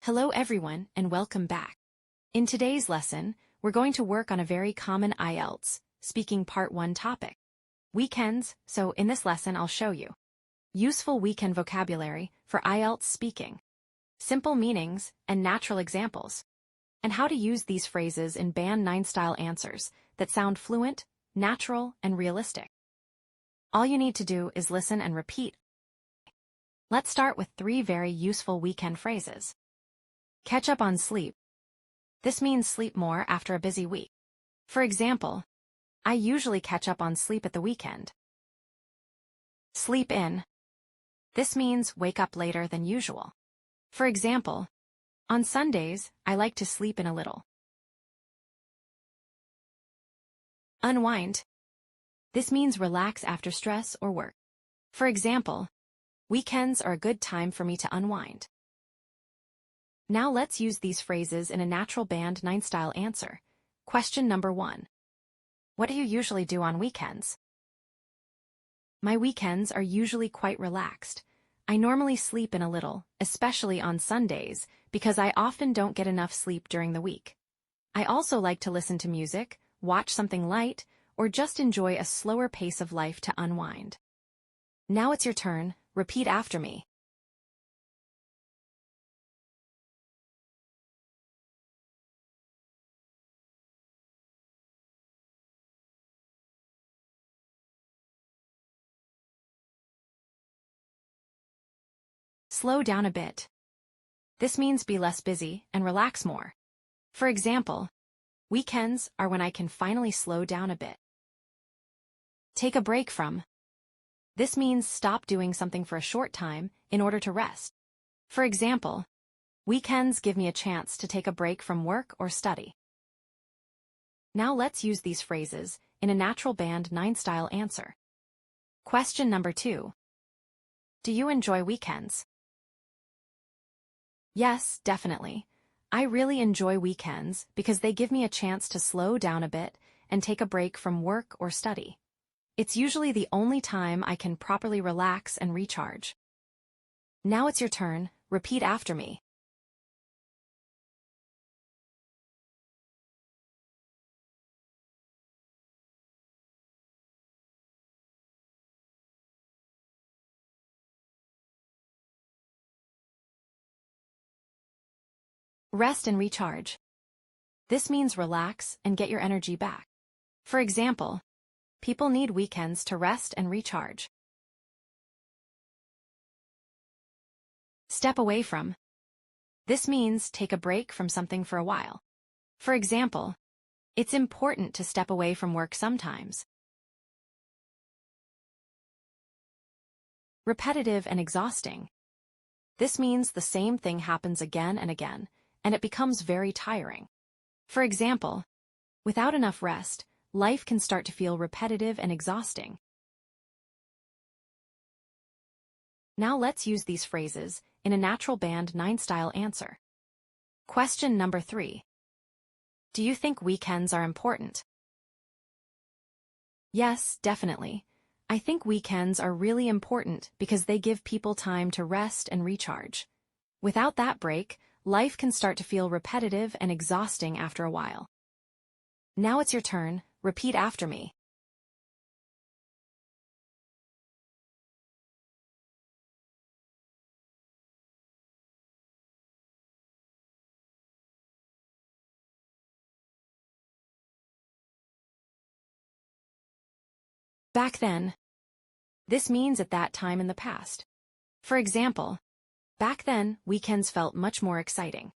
Hello everyone and welcome back. In today's lesson, we're going to work on a very common IELTS speaking part 1 topic, weekends. So in this lesson I'll show you useful weekend vocabulary for IELTS speaking, simple meanings and natural examples, and how to use these phrases in Band 9 style answers that sound fluent, natural, and realistic. All you need to do is listen and repeat. Let's start with 3 very useful weekend phrases. Catch up on sleep. This means sleep more after a busy week. For example, I usually catch up on sleep at the weekend. Sleep in. This means wake up later than usual. For example, on Sundays, I like to sleep in a little. Unwind. This means relax after stress or work. For example, weekends are a good time for me to unwind. Now let's use these phrases in a natural Band 9 style answer. Question number 1. What do you usually do on weekends? My weekends are usually quite relaxed. I normally sleep in a little, especially on Sundays, because I often don't get enough sleep during the week. I also like to listen to music, watch something light, or just enjoy a slower pace of life to unwind. Now it's your turn. Repeat after me. Slow down a bit. This means be less busy and relax more. For example, weekends are when I can finally slow down a bit. Take a break from. This means stop doing something for a short time in order to rest. For example, weekends give me a chance to take a break from work or study. Now let's use these phrases in a natural Band 9 style answer. Question number 2. Do you enjoy weekends? Yes, definitely. I really enjoy weekends because they give me a chance to slow down a bit and take a break from work or study. It's usually the only time I can properly relax and recharge. Now it's your turn. Repeat after me. Rest and recharge. This means relax and get your energy back. For example, people need weekends to rest and recharge. Step away from. This means take a break from something for a while. For example, it's important to step away from work sometimes. Repetitive and exhausting. This means the same thing happens again and again, and it becomes very tiring. For example, without enough rest, life can start to feel repetitive and exhausting. Now let's use these phrases in a natural Band 9 style answer. Question number 3. Do you think weekends are important? Yes, definitely. I think weekends are really important because they give people time to rest and recharge. Without that break, life can start to feel repetitive and exhausting after a while. Now it's your turn. Repeat after me. Back then. This means at that time in the past. For example, back then, weekends felt much more exciting.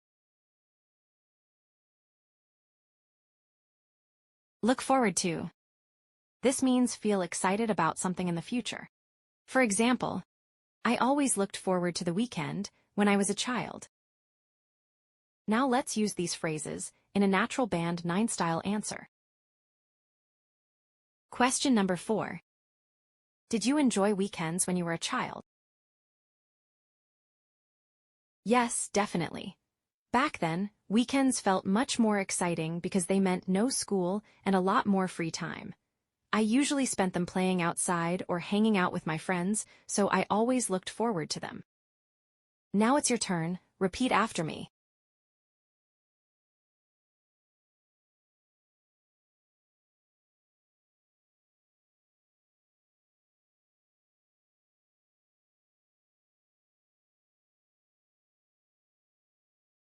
Look forward to. This means feel excited about something in the future. For example, I always looked forward to the weekend when I was a child. Now let's use these phrases in a natural Band 9 style answer. Question number 4. Did you enjoy weekends when you were a child? Yes, definitely. Back then, weekends felt much more exciting because they meant no school and a lot more free time. I usually spent them playing outside or hanging out with my friends, so I always looked forward to them. Now it's your turn. Repeat after me.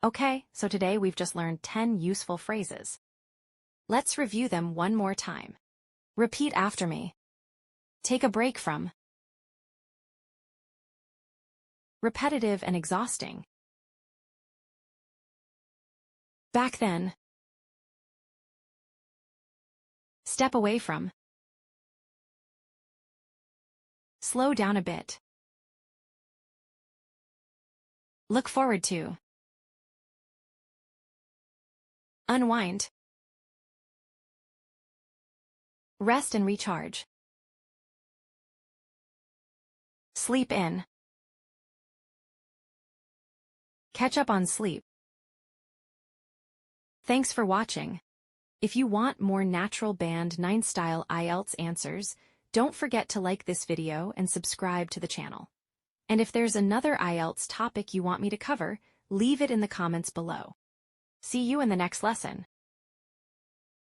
Okay, so today we've just learned 10 useful phrases. Let's review them one more time. Repeat after me. Take a break from. Repetitive and exhausting. Back then. Step away from. Slow down a bit. Look forward to. Unwind. Rest and recharge. Sleep in. Catch up on sleep. Thanks for watching. If you want more natural band 9 style IELTS answers, don't forget to like this video and subscribe to the channel. And if there's another IELTS topic you want me to cover, leave it in the comments below. See you in the next lesson.